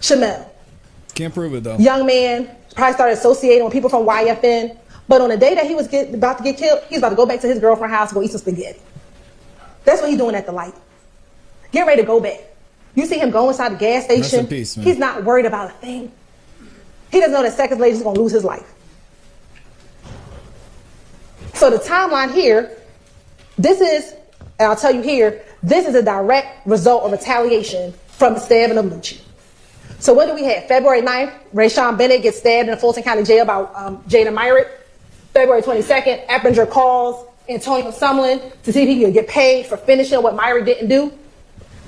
Shamel. Can't prove it though. Young man, probably started associating with people from YFN. But on the day that he was about to get killed, he's about to go back to his girlfriend's house and go eat some spaghetti. That's what he's doing at the light. Get ready to go back. You see him go inside the gas station. Rest in peace, man. He's not worried about a thing. He doesn't know that seconds later he's going to lose his life. So the timeline here, this is, and I'll tell you here, this is a direct result of retaliation from the stabbing of Lucci. So what do we have? February 9th, Rayshawn Bennett gets stabbed in the Fulton County Jail by Jada Myrick. February 22nd, Eppinger calls Antonio Sumlin to see if he could get paid for finishing what Myrick didn't do.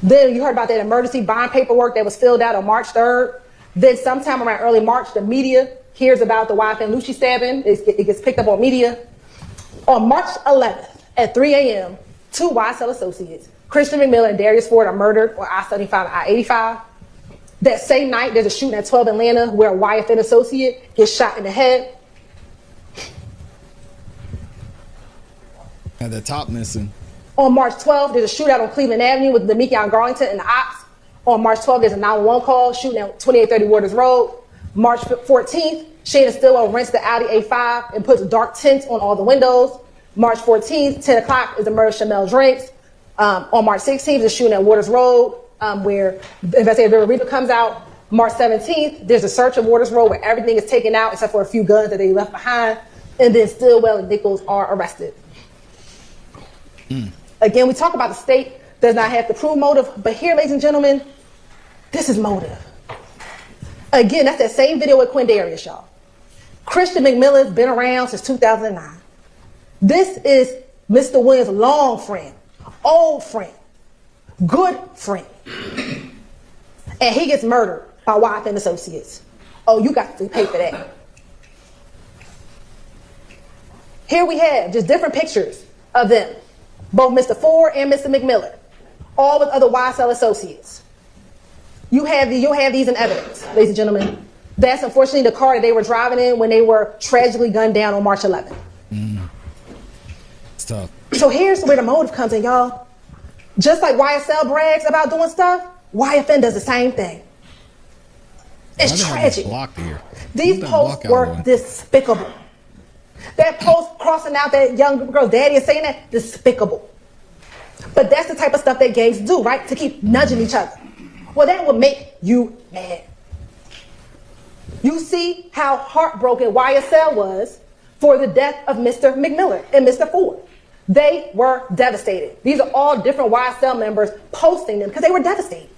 Then you heard about that emergency bond paperwork that was filled out on March 3rd. Then sometime around early March, the media hears about the YFN Lucci stabbing. It gets picked up on media. On March 11th at 3 a.m., two YSL associates, Christian McMillan and Darius Ford, are murdered on I-75 and I-85. That same night, there's a shooting at 12 Atlanta where a YFN associate gets shot in the head. Had the top missing. On March 12th, there's a shootout on Cleveland Avenue with Demekion Garlington and the Ops. On March 12th, there's a 911 call shooting at 2830 Waters Road. March 14th, Shayna Stillwell rents the Audi A5 and puts dark tints on all the windows. March 14th, 10 o'clock is the murder of Shamel Drakes. On March 16th, there's a shooting at Waters Road where investigator Reba comes out. March 17th, there's a search of Waters Road where everything is taken out except for a few guns that they left behind. And then Stillwell and Nichols are arrested. Again, we talk about the state does not have to prove motive, but here, ladies and gentlemen, this is motive. Again, that's that same video with Quindarius, y'all. Christian McMillan's been around since 2009. This is Mr. Williams' long friend, old friend, good friend. And he gets murdered by YFN associates. Oh, you got to pay for that. Here we have just different pictures of them. Both Mr. Ford and Mr. McMillan, all with other YSL associates. You'll have these in evidence, ladies and gentlemen. That's unfortunately the car that they were driving in when they were tragically gunned down on March 11th. It's tough. So here's where the motive comes in, y'all. Just like YSL brags about doing stuff, YFN does the same thing. It's tragic. These posts were despicable. That post crossing out that young girl's daddy and saying that, despicable. But that's the type of stuff that gangs do, right? To keep nudging each other. Well, that would make you mad. You see how heartbroken YSL was for the death of Mr. McMillan and Mr. Ford. They were devastated. These are all different YSL members posting them because they were devastated.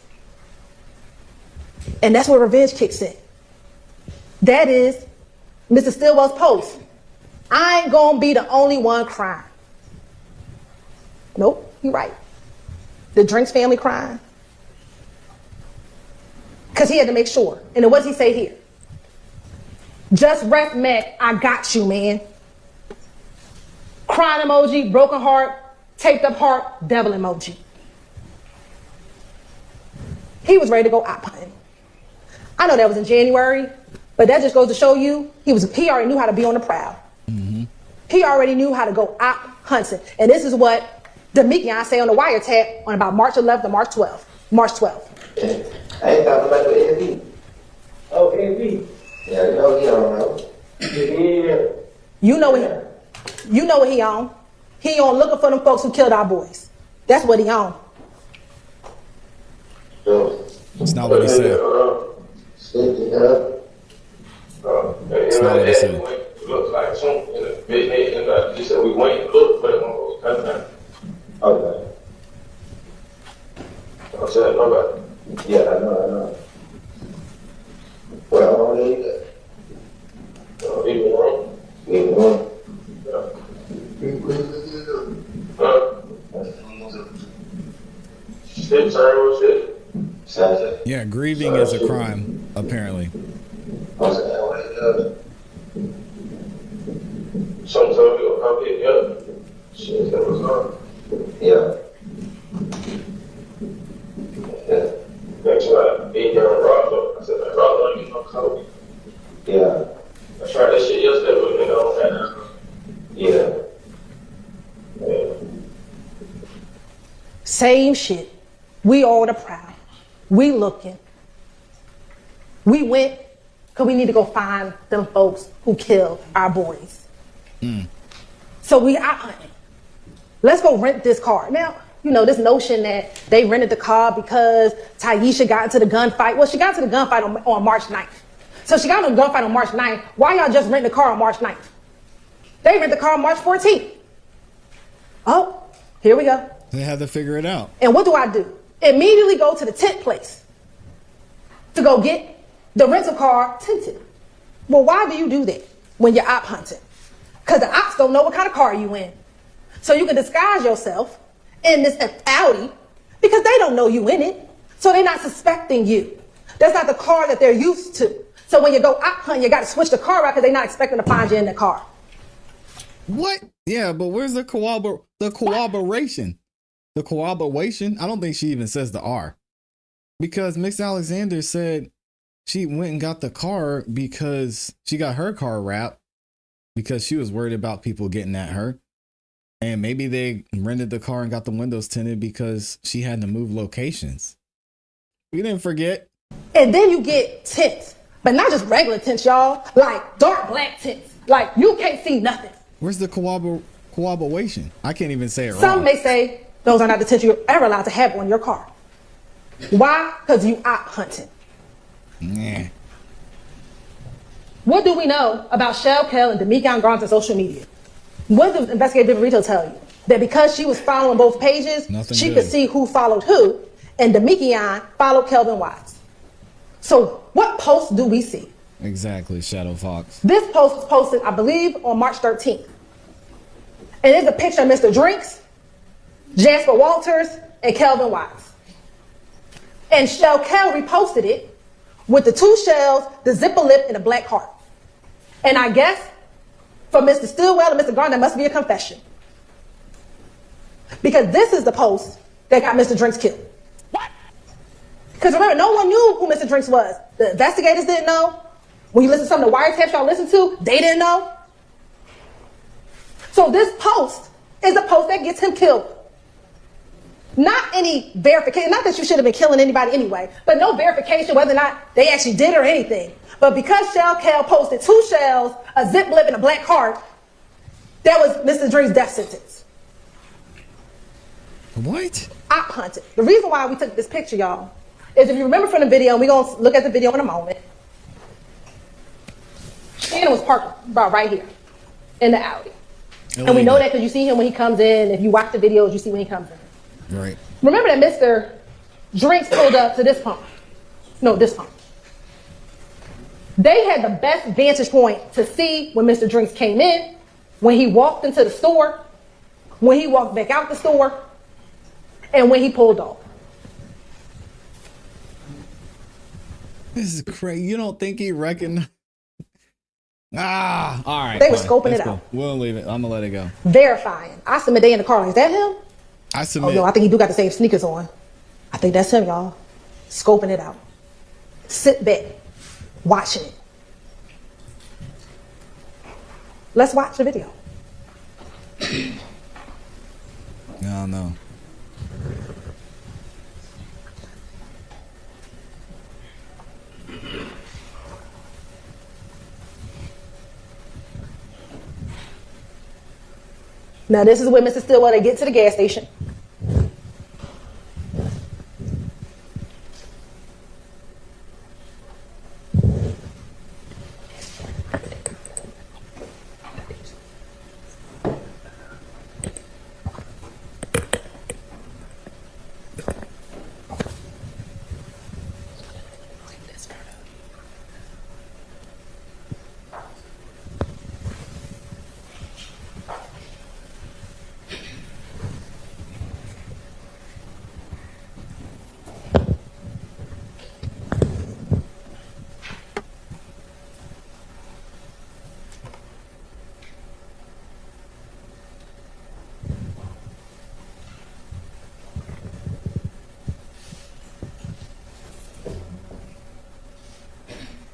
And that's where revenge kicks in. That is Mr. Stillwell's post. I ain't gonna be the only one crying. Nope, you're right. The Drinks family crying. Because he had to make sure. And then what does he say here? Just ref Mac, I got you, man. Crying emoji, broken heart, taped up heart, devil emoji. He was ready to go op hunting. I know that was in January, but that just goes to show you he already knew how to be on the prowl. He already knew how to go op hunting. And this is what Demekion say on the wiretap on about March 11th to March 12th. March 12th. I ain't talking about the AV. Oh, AV. Yeah, you know he don't know. Yeah. You know what he on. He on looking for them folks who killed our boys. That's what he on. That's not what he said. That's not what he said. Looks like some in the business, and he said we wait and look for them coming down. Okay. I said nobody. Yeah, I know. Well, I don't need that. Even wrong. Even wrong. Shit, sorry, shit. Sunset. Yeah, grieving is a crime, apparently. I said, what it does. Sometimes you'll come get you up. Shit, that was on. Yeah. Yeah. Next time, being down in Rockville, I said, man, Rockville, you know, Kobe. Yeah. I tried that shit yesterday, but you know, Yeah. Yeah. Same shit. We on the prowl. We looking. We went because we need to go find them folks who killed our boys. So we out hunting. Let's go rent this car. Now, you know, this notion that they rented the car because Taisha got into the gunfight. Well, she got into the gunfight on March 9th. So she got into the gunfight on March 9th. Why y'all just rent the car on March 9th? They rent the car on March 14th. Oh, here we go. They had to figure it out. And what do? Immediately go to the tent place to go get the rental car tinted. Well, why do you do that when you're op hunting? Because the ops don't know what kind of car you in. So you can disguise yourself in this Audi because they don't know you in it. So they're not suspecting you. That's not the car that they're used to. So when you go op hunting, you got to switch the car out because they're not expecting to find you in the car. What? Yeah, but where's the corroboration? The corroboration? I don't think she even says the R. Because Miss Alexander said she went and got the car because she got her car wrapped because she was worried about people getting at her. And maybe they rented the car and got the windows tinted because she had to move locations. We didn't forget. And then you get tints, but not just regular tints, y'all. Like dark black tints. Like you can't see nothing. Where's the corroboration? I can't even say it wrong. Some may say those are not the tints you're ever allowed to have on your car. Why? Because you op hunting. Yeah. What do we know about Shell Kell and Demikian Grant on social media? What does investigative Rito tell you? That because she was following both pages, Nothing she good. could see who followed who, and Demikian followed Kelvin Watts. So what post do we see? Exactly, Shadow Fox. This post was posted, I believe, on March 13th. And it's a picture of Mr. Drinks, Jasper Walters, and Kelvin Watts. And Shell Kell reposted it with the two shells, the zipper lip, and a black heart. And I guess for Mr. Stillwell and Mr. Garner, that must be a confession. Because this is the post that got Mr. Drinks killed. What? Because remember, no one knew who Mr. Drinks was. The investigators didn't know. When you listen to some of the wiretaps y'all listen to, they didn't know. So this post is the post that gets him killed. Not any verification, not that you should have been killing anybody anyway, but no verification whether or not they actually did or anything. But because Shell Kell posted two shells, a zip lip, and a black heart, that was Mr. Drinks' death sentence. What? Op hunted. The reason why we took this picture, y'all, is if you remember from the video, and we're going to look at the video in a moment, Shannon was parked about right here in the Audi. And we know that because you see him when he comes in. If you watch the videos, you see when he comes in. Right. Remember that Mr. Drinks pulled up to this pump. No, this pump. They had the best vantage point to see when Mr. Drinks came in, when he walked into the store, when he walked back out the store, and when he pulled off. This is crazy. You don't think he recognized? All right. They were fine. scoping Let's it go. out. We'll leave it. I'm gonna let it go. Verifying. I submit they in the car. Is that him? I Oh submit. no, I think he do got the same sneakers on. I think that's him, y'all. Scoping it out. Sit back, watching it. Let's watch the video. No, no. Now this is where Mr. Stillwell, they get to the gas station.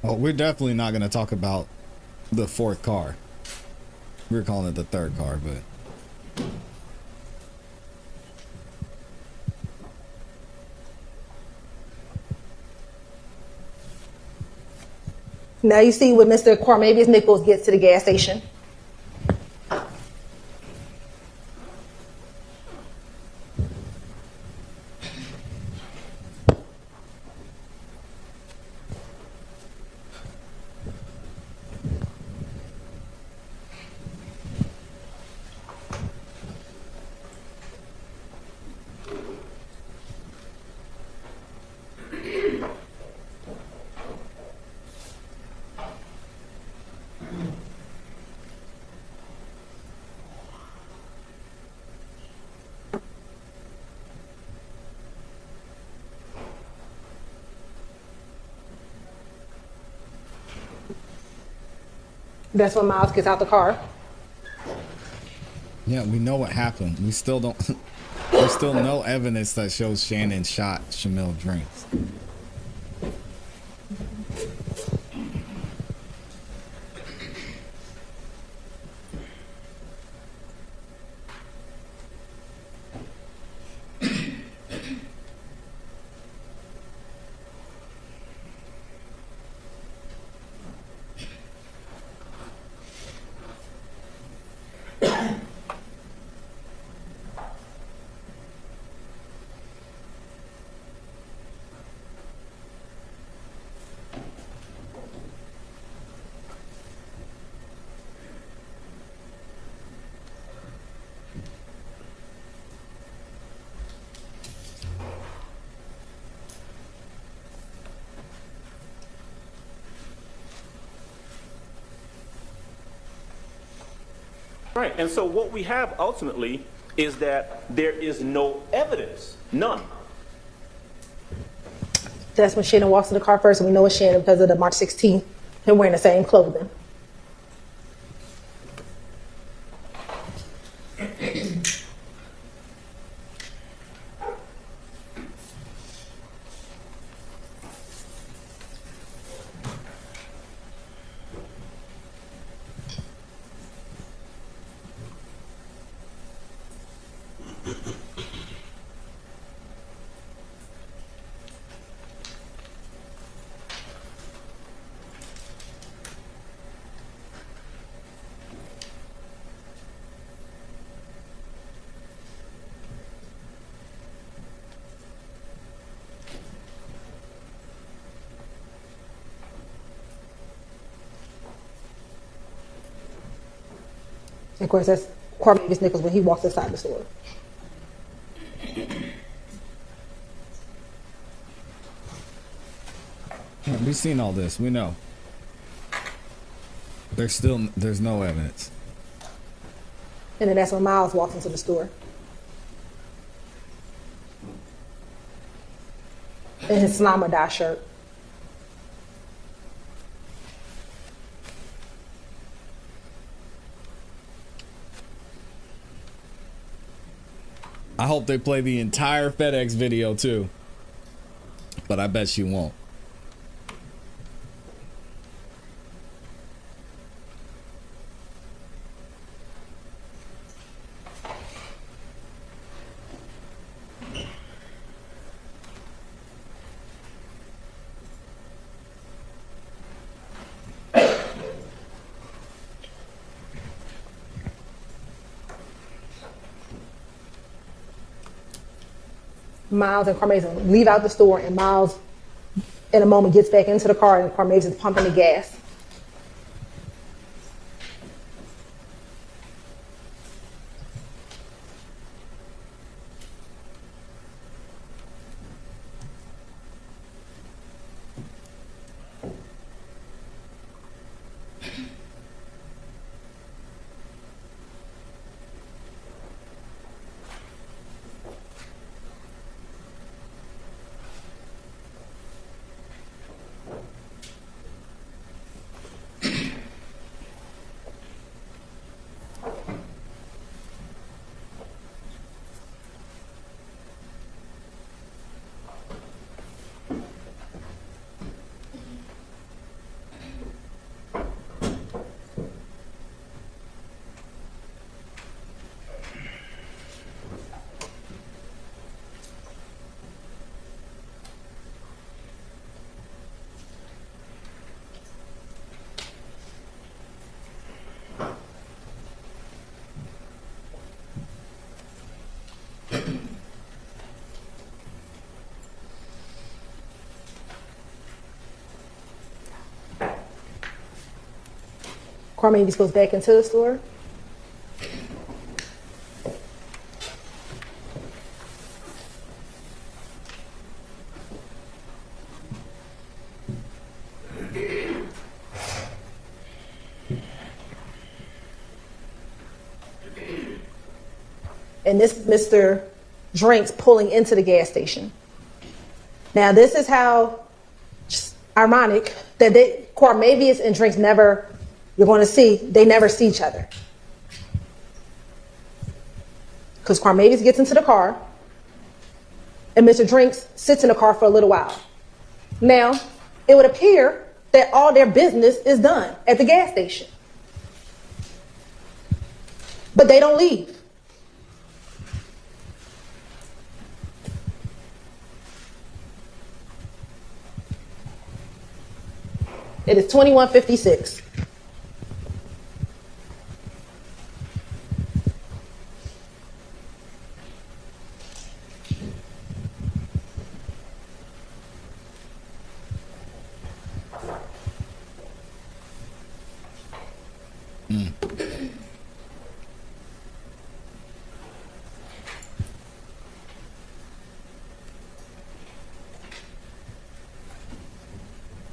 Oh, we're definitely not going to talk about the fourth car. We're calling it the third car, but Now you see when Mr. Cormavius Nichols gets to the gas station. That's when Miles gets out the car. Yeah, we know what happened. We still don't. There's still no evidence that shows Shannon shot Shamil Drinks. Right, and so what we have ultimately is that there is no evidence, none. That's when Shannon walks in the car first, and we know it's Shannon because of the March 16th, and wearing the same clothing. Of course, that's Cormavius Nichols when he walks inside the store. Yeah, we've seen all this. We know. There's no evidence. And then that's when Miles walks into the store. In his Slama dye shirt. I hope they play the entire FedEx video too, but I bet you won't. Miles and Cormavius leave out the store, and Miles, in a moment, gets back into the car, and Cormavius is pumping the gas. Mavis goes back into the store. And this is Mr. Drinks pulling into the gas station. Now, this is how just ironic that Mavis and Drinks never, you're going to see, they never see each other. Because Mavis gets into the car, and Mr. Drinks sits in the car for a little while. Now, it would appear that all their business is done at the gas station. But they don't leave. It is 21:56.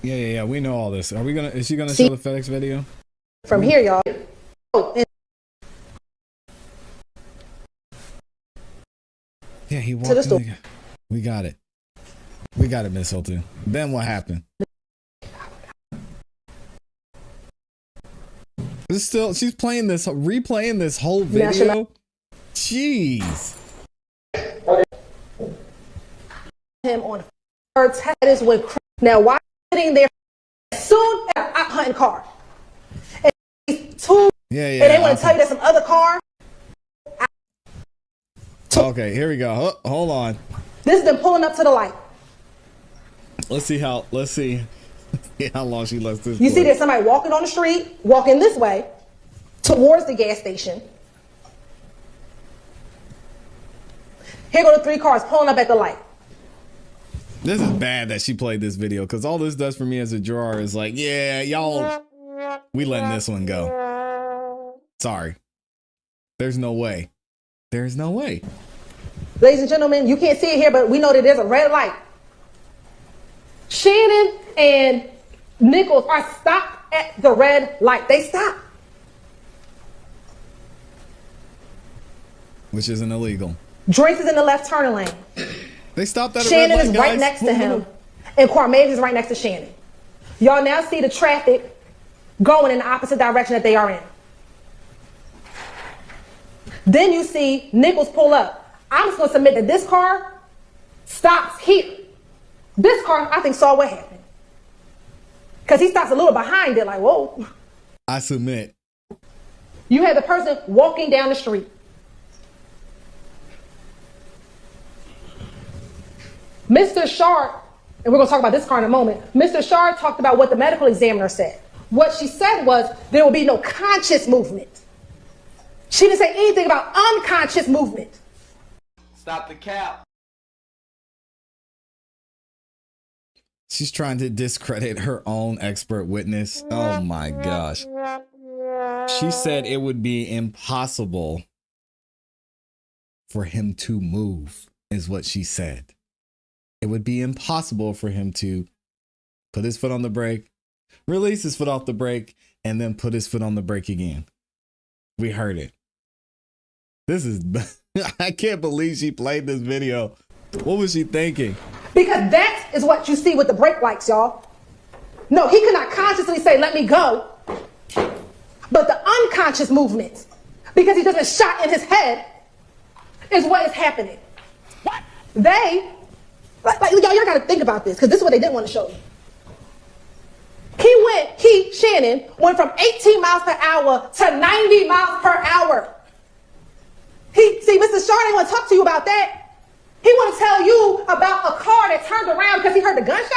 Yeah, we know all this. Is she gonna show the FedEx video? From here, y'all. Oh, and yeah, he walked to the in store. the, We got it. We got it, Miss Hylton. Then what happened? She's playing this, replaying this whole video. Jeez. Him on her test is when now why sitting there soon as out hunting car. And two, Yeah. and they want to tell you that some other car. Okay, here we go. Hold on. This is them pulling up to the light. Let's see how long she lets this. You see there's somebody walking on the street, walking this way towards the gas station. Here go the three cars pulling up at the light. This is bad that she played this video, because all this does for me as a juror is like, yeah, y'all, we letting this one go. Sorry. There's no way. There's no way. Ladies and gentlemen, you can't see it here, but we know that there's a red light. Shannon and Nichols are stopped at the red light. They stop. Which isn't illegal. Drinks is in the left turning lane. They stopped at a Shannon red light, is guys. right next to him, and Mavis is right next to Shannon. Y'all now see the traffic going in the opposite direction that they are in. Then you see Nichols pull up. I'm just going to submit that this car stops here. This car, I think, saw what happened. Because he stops a little behind it, like, whoa. I submit. You had the person walking down the street. Mr. Sharp, and we're going to talk about this car in a moment. Mr. Sharp talked about what the medical examiner said. What she said was there will be no conscious movement. She didn't say anything about unconscious movement. Stop the cap. She's trying to discredit her own expert witness. Oh my gosh. She said it would be impossible for him to move, is what she said. It would be impossible for him to put his foot on the brake, release his foot off the brake, and then put his foot on the brake again. We heard it. This is, I can't believe she played this video. What was she thinking? Because that is what you see with the brake lights, y'all. No, he could not consciously say, let me go. But the unconscious movement, because he doesn't shot in his head, is what is happening. What? Y'all got to think about this, because this is what they didn't want to show you. Shannon went from 18 miles per hour to 90 miles per hour. Mr. Shaw didn't want to talk to you about that. He want to tell you about a car that turned around because he heard the gunshot,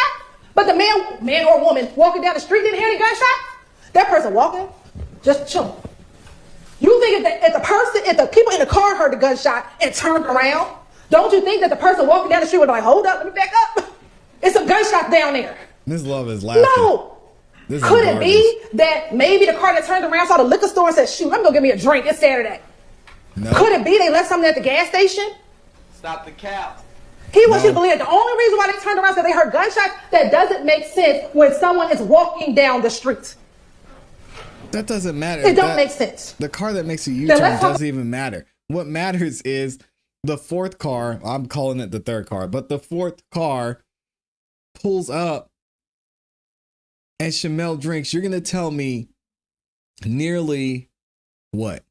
but the man or woman walking down the street didn't hear any gunshots. That person walking, just chilling. You think if the people in the car heard the gunshot and turned around, don't you think that the person walking down the street would be like, hold up, let me back up. It's a gunshot down there. Miss Love is laughing. No. This is Could it garbage. be that maybe the car that turned around saw the liquor store and said, shoot, I'm gonna get me a drink, it's Saturday? No. Could it be they left something at the gas station? Stop the cap. He wants you to No. believe the only reason why they turned around is that they heard gunshots. That doesn't make sense when someone is walking down the street. That doesn't matter. It don't That- make sense. The car that makes a Then U-turn let's talk- doesn't even matter. What matters is the fourth car. I'm calling it the third car, but the fourth car pulls up and Shamel drinks. You're gonna tell me nearly what?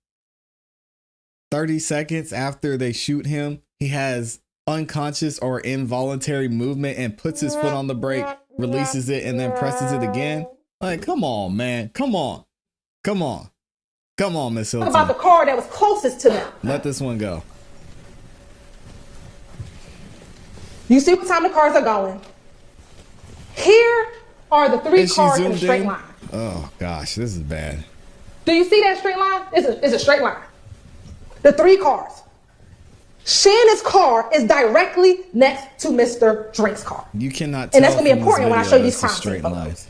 30 seconds after they shoot him, he has unconscious or involuntary movement and puts his foot on the brake, releases it, and then presses it again? Like, come on, man. Come on. Come on. Come on, Miss Talk about the Hylton. car that was closest to them. Let this one go. You see what time the cars are going. Here are the three Is she cars in a zoomed straight in? line. Oh, gosh. This is bad. Do you see that straight line? It's a straight line. The three cars. Shannon's car is directly next to Mr. Drink's car. You cannot tell And that's gonna be from this important when I video show you that these it's a crime straight scene line. photos.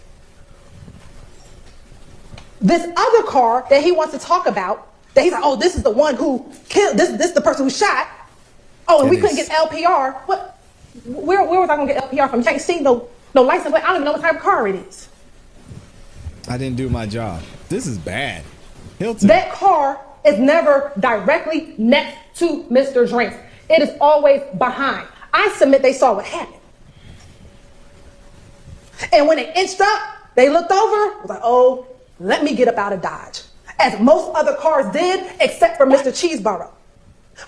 This other car that he wants to talk about, that he's like, oh, this is the one who killed, this is the person who shot. Oh, and we It couldn't is. get LPR. What? Where was I gonna get LPR from? You can't see no license plate. I don't even know what type of car it is. I didn't do my job. This is bad. Hylton. That car is never directly next to Mr. Drinks. It is always behind. I submit they saw what happened. And when they inched up, they looked over, was like, oh, let me get up out of Dodge. As most other cars did, except for Mr. Cheeseborough.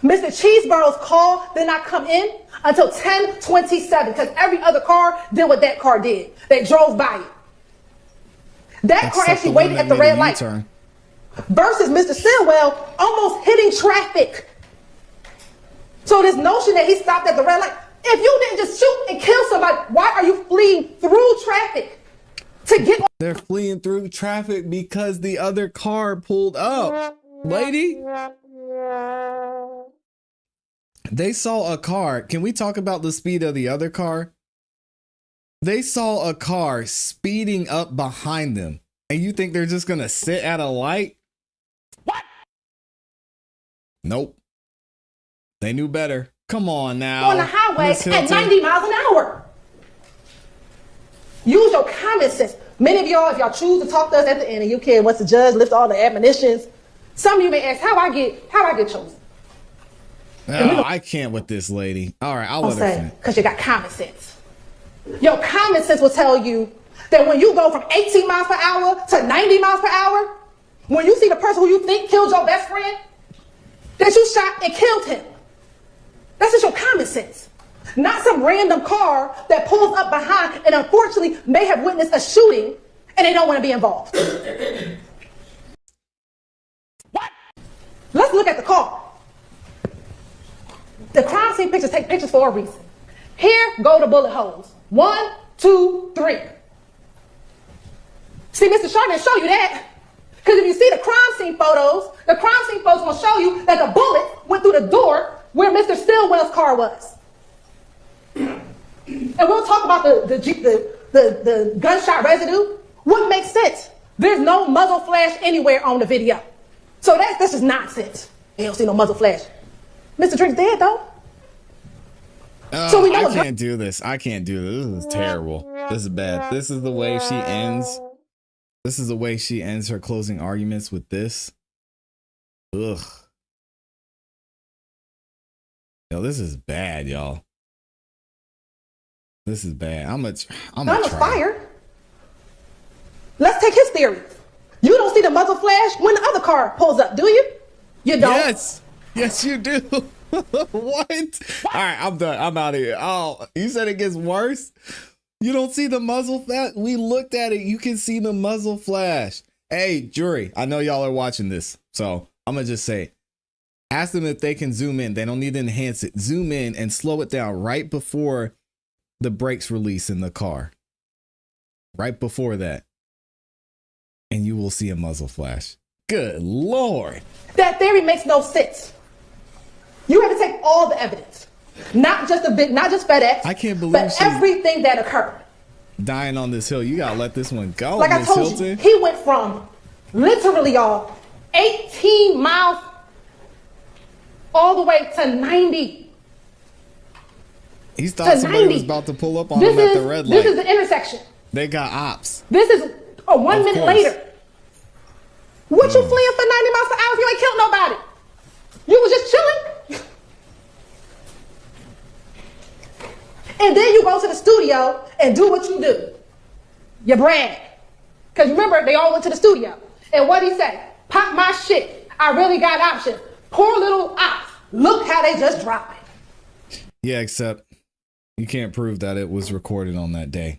Mr. Cheeseborough's call did not come in until 10:27, because every other car did what that car did. They drove by it. That car Except actually the one waited that at the made a red light. U-turn. Versus Mr. Stilwell almost hitting traffic. So this notion that he stopped at the red light, if you didn't just shoot and kill somebody, why are you fleeing through traffic to get on? They're fleeing through traffic because the other car pulled up. Lady, they saw a car. Can we talk about the speed of the other car? They saw a car speeding up behind them. And you think they're just going to sit at a light? What? Nope. They knew better. Come on now. On the highway Miss at Hylton. 90 miles an hour. Use your common sense. Many of y'all, if y'all choose to talk to us at the end and you can, once the judge lifts all the admonitions, some of you may ask, how I get chosen? Oh, I can't with this lady. All right, I'll let her finish. Because you got common sense. Your common sense will tell you that when you go from 18 miles per hour to 90 miles per hour, when you see the person who you think killed your best friend, that you shot and killed him. That's just your common sense. Not some random car that pulls up behind and unfortunately may have witnessed a shooting and they don't want to be involved. What? Let's look at the car. The crime scene pictures take pictures for a reason. Here go the bullet holes. 1, 2, 3. See, Mr. Sharp didn't show you that. Because if you see the crime scene photos will show you that the bullet went through the door where Mr. Stilwell's car was. And we'll talk about the gunshot residue. What makes sense? There's no muzzle flash anywhere on the video. So that's just nonsense. You don't see no muzzle flash. Mr. Drink's dead though. So we know I can't do this. I can't do this. This is terrible. This is bad. This is the way she ends. This is the way she ends her closing arguments with this. Ugh. Yo, this is bad, y'all. This is bad. I'm gun was fired. Let's take his theory. You don't see the muzzle flash when the other car pulls up, do you? You don't. Yes. Yes, you do. What? All right, I'm done. I'm out of here. Oh, you said it gets worse? You don't see the muzzle flash? We looked at it. You can see the muzzle flash. Hey, jury, I know y'all are watching this, so I'm going to just say, ask them if they can zoom in. They don't need to enhance it. Zoom in and slow it down right before the brakes release in the car. Right before that. And you will see a muzzle flash. Good Lord. That theory makes no sense. You have to take all the evidence, not just FedEx, I can't believe but she's- everything that occurred. dying on this hill. You gotta let this one go, Like I Miss told you, Hylton. he went from literally, y'all, 18 miles all the way to 90. He thought somebody was about to pull up on him at the red light. This is the intersection. They got ops. This is 1 minute course. later. What you fleeing for 90 miles per hour if you ain't killed nobody? You was just chilling. And then you go to the studio and do what you do. You brag. Because remember, they all went to the studio. And what he say? Pop my shit. I really got options. Poor little ops. Look how they just dropped it. Yeah, except you can't prove that it was recorded on that day.